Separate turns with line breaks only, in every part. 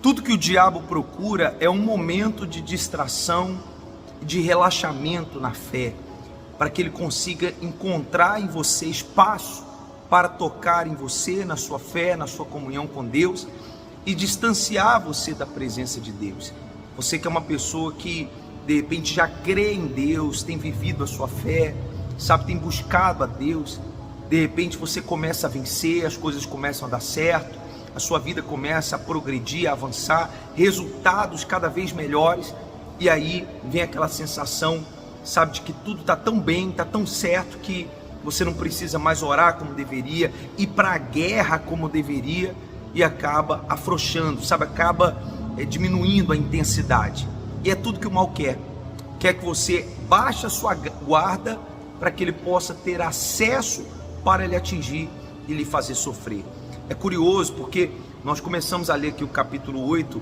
Tudo que o diabo procura é um momento de distração, de relaxamento na fé, para que ele consiga encontrar em você espaço para tocar em você, na sua fé, na sua comunhão com Deus e distanciar você da presença de Deus. Você que é uma pessoa que de repente já crê em Deus, tem vivido a sua fé, sabe, tem buscado a Deus, de repente você começa a vencer, as coisas começam a dar certo, a sua vida começa a progredir, a avançar, resultados cada vez melhores, e aí vem aquela sensação, sabe, de que tudo está tão bem, está tão certo, que você não precisa mais orar como deveria, ir para a guerra como deveria, e acaba afrouxando, sabe, acaba diminuindo a intensidade. E é tudo que o mal quer que você baixe a sua guarda para que ele possa ter acesso para lhe atingir e lhe fazer sofrer. É curioso porque nós começamos a ler aqui o capítulo 8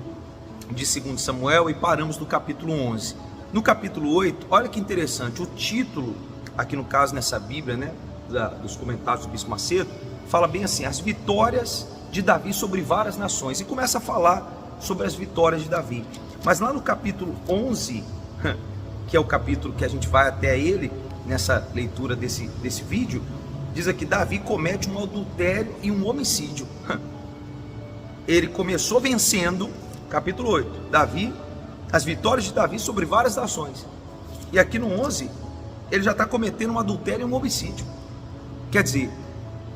de 2 Samuel e paramos no capítulo 11. No capítulo 8, olha que interessante, o título, aqui no caso nessa Bíblia, né, dos comentários do Bispo Macedo, fala bem assim: as vitórias de Davi sobre várias nações, e começa a falar sobre as vitórias de Davi. Mas lá no capítulo 11, que é o capítulo que a gente vai até ele, nessa leitura desse vídeo, diz aqui: Davi comete um adultério e um homicídio. Ele começou vencendo, capítulo 8, Davi, as vitórias de Davi sobre várias nações. E aqui no 11, ele já está cometendo um adultério e um homicídio. Quer dizer,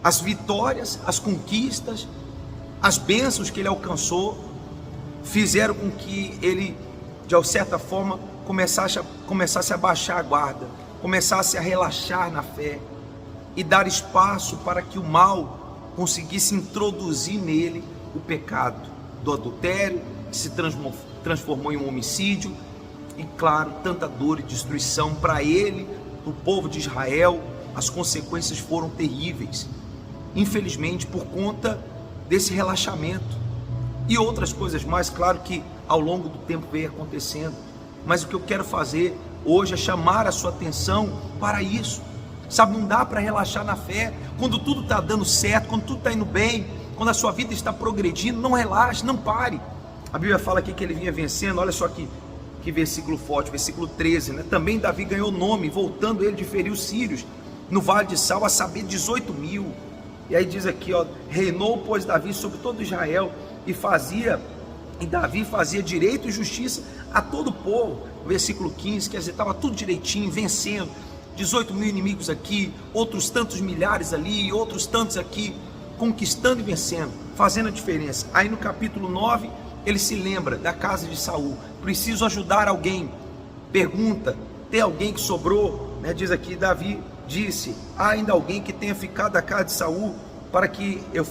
as vitórias, as conquistas, as bênçãos que ele alcançou, fizeram com que ele, de certa forma, começasse a baixar a guarda, começasse a relaxar na fé e dar espaço para que o mal conseguisse introduzir nele o pecado do adultério, que se transformou em um homicídio, e claro, tanta dor e destruição para ele, para o povo de Israel. As consequências foram terríveis, infelizmente, por conta desse relaxamento e outras coisas mais, claro, que ao longo do tempo veio acontecendo. Mas o que eu quero fazer hoje é chamar a sua atenção para isso, sabe, não dá para relaxar na fé, quando tudo está dando certo, quando tudo está indo bem, quando a sua vida está progredindo, não relaxe, não pare. A Bíblia fala aqui que ele vinha vencendo, olha só que versículo forte, versículo 13, né? Também Davi ganhou nome, voltando ele de ferir os sírios, no vale de Sal, a saber 18.000, e aí diz aqui, ó, reinou, pois, Davi sobre todo Israel, e Davi fazia direito e justiça a todo o povo. Versículo 15, quer dizer, estava tudo direitinho, vencendo, 18.000 inimigos aqui, outros tantos milhares ali, outros tantos aqui, conquistando e vencendo, fazendo a diferença. Aí no capítulo 9, ele se lembra da casa de Saul, preciso ajudar alguém, pergunta, tem alguém que sobrou, né? Diz aqui, Davi disse: há ainda alguém que tenha ficado da casa de Saul, para que eu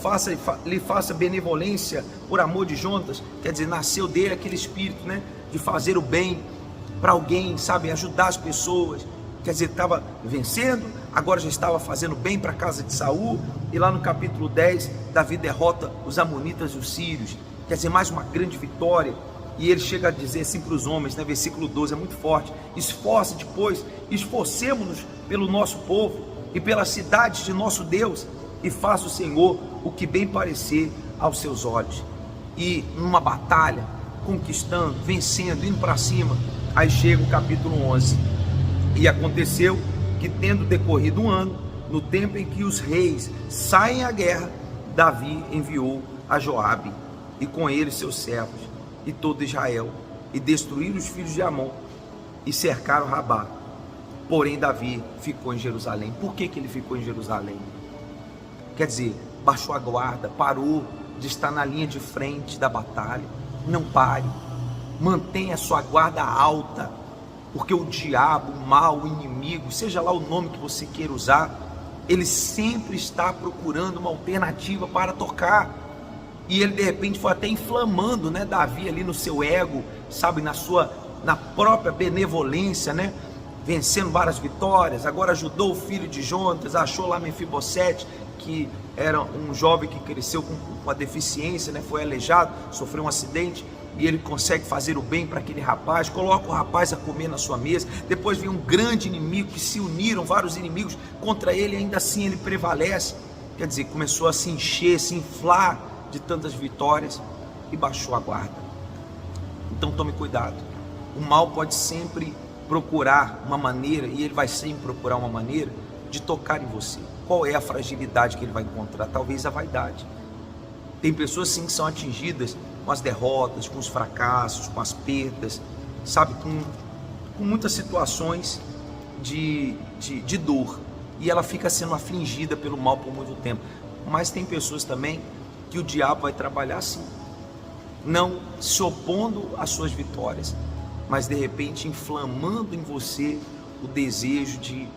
lhe faça benevolência por amor de Jonatas? Quer dizer, nasceu dele aquele espírito, né, de fazer o bem para alguém, sabe, ajudar as pessoas. Quer dizer, estava vencendo, agora já estava fazendo bem para a casa de Saul. E lá no capítulo 10, Davi derrota os amonitas e os sírios, quer dizer, mais uma grande vitória. E ele chega a dizer assim para os homens, né, versículo 12, é muito forte: esforcemos-nos pelo nosso povo e pelas cidades de nosso Deus, e faça o Senhor o que bem parecer aos seus olhos. E numa batalha, conquistando, vencendo, indo para cima. Aí chega o capítulo 11, e aconteceu que, tendo decorrido um ano, no tempo em que os reis saem à guerra, Davi enviou a Joabe, e com ele seus servos, e todo Israel, e destruíram os filhos de Amon, e cercaram Rabá. Porém Davi ficou em Jerusalém. Por que ele ficou em Jerusalém? Quer dizer, baixou a guarda, parou de estar na linha de frente da batalha. Não pare, mantenha a sua guarda alta, porque o diabo, o mal, o inimigo, seja lá o nome que você queira usar, ele sempre está procurando uma alternativa para tocar. E ele de repente foi até inflamando, né, Davi ali no seu ego, sabe, na própria benevolência, né, vencendo várias vitórias. Agora ajudou o filho de Jonatas, achou lá Mefibosete, que era um jovem que cresceu com a deficiência, né, foi aleijado, sofreu um acidente, e ele consegue fazer o bem para aquele rapaz, coloca o rapaz a comer na sua mesa. Depois vem um grande inimigo, que se uniram vários inimigos contra ele, e ainda assim ele prevalece. Quer dizer, começou a se encher, se inflar de tantas vitórias. e baixou a guarda. Então tome cuidado. O mal pode sempre procurar uma maneira, e ele vai sempre procurar uma maneira de tocar em você. Qual é a fragilidade que ele vai encontrar? Talvez a vaidade. Tem pessoas sim que são atingidas com as derrotas, com os fracassos, com as perdas, sabe, com muitas situações de dor, e ela fica sendo afligida pelo mal por muito tempo. Mas tem pessoas também que o diabo vai trabalhar assim, não se opondo às suas vitórias, mas de repente inflamando em você o desejo de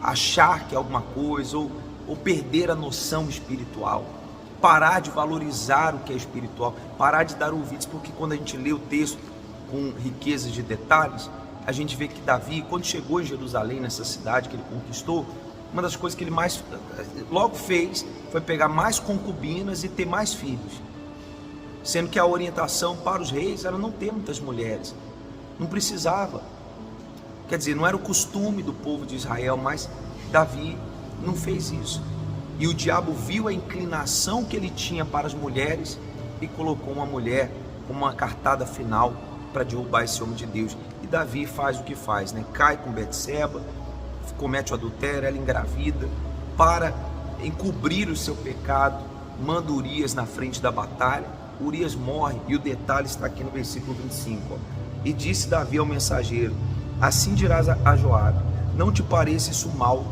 achar que é alguma coisa, ou perder a noção espiritual, parar de valorizar o que é espiritual, parar de dar ouvidos, porque quando a gente lê o texto com riquezas de detalhes, a gente vê que Davi, quando chegou em Jerusalém, nessa cidade que ele conquistou, uma das coisas que ele mais logo fez foi pegar mais concubinas e ter mais filhos, sendo que a orientação para os reis era não ter muitas mulheres, não precisava, quer dizer, não era o costume do povo de Israel, mas Davi não fez isso, e o diabo viu a inclinação que ele tinha para as mulheres e colocou uma mulher como uma cartada final para derrubar esse homem de Deus. E Davi faz o que faz, né? Cai com Betseba, comete o adultério, ela engravida, para encobrir o seu pecado, manda Urias na frente da batalha. Urias morre, e o detalhe está aqui no versículo 25, ó. E disse Davi ao mensageiro: assim dirás a Joabe, não te pareça isso mal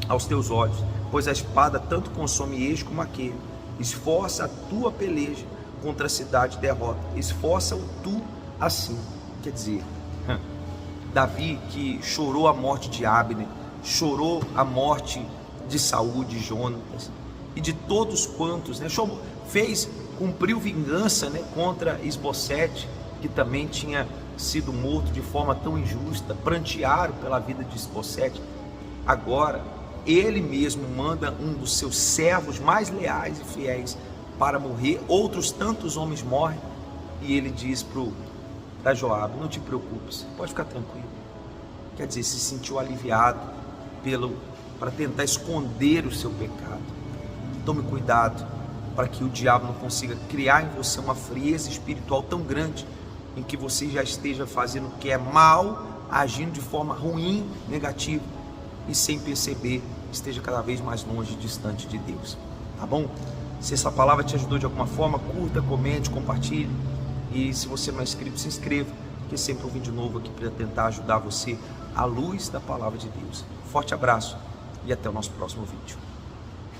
aos teus olhos, pois a espada tanto consome este como aquele. Esforça a tua peleja contra a cidade de derrota, esforça-o tu assim. Quer dizer, Davi, que chorou a morte de Abner, chorou a morte de Saul, de Jonatas e de todos quantos, né, cumpriu vingança, né, contra Isbosete, que também tinha sido morto de forma tão injusta, prantearam pela vida de Isbosete. Agora ele mesmo manda um dos seus servos mais leais e fiéis para morrer, outros tantos homens morrem, e ele diz para Joabe: não te preocupes, pode ficar tranquilo. Quer dizer, se sentiu aliviado para tentar esconder o seu pecado. Tome cuidado para que o diabo não consiga criar em você uma frieza espiritual tão grande, em que você já esteja fazendo o que é mal, agindo de forma ruim, negativa, e sem perceber, esteja cada vez mais longe e distante de Deus. Tá bom? Se essa palavra te ajudou de alguma forma, curta, comente, compartilhe. E se você não é inscrito, se inscreva, porque sempre um vídeo novo aqui para tentar ajudar você à luz da palavra de Deus. Forte abraço e até o nosso próximo vídeo.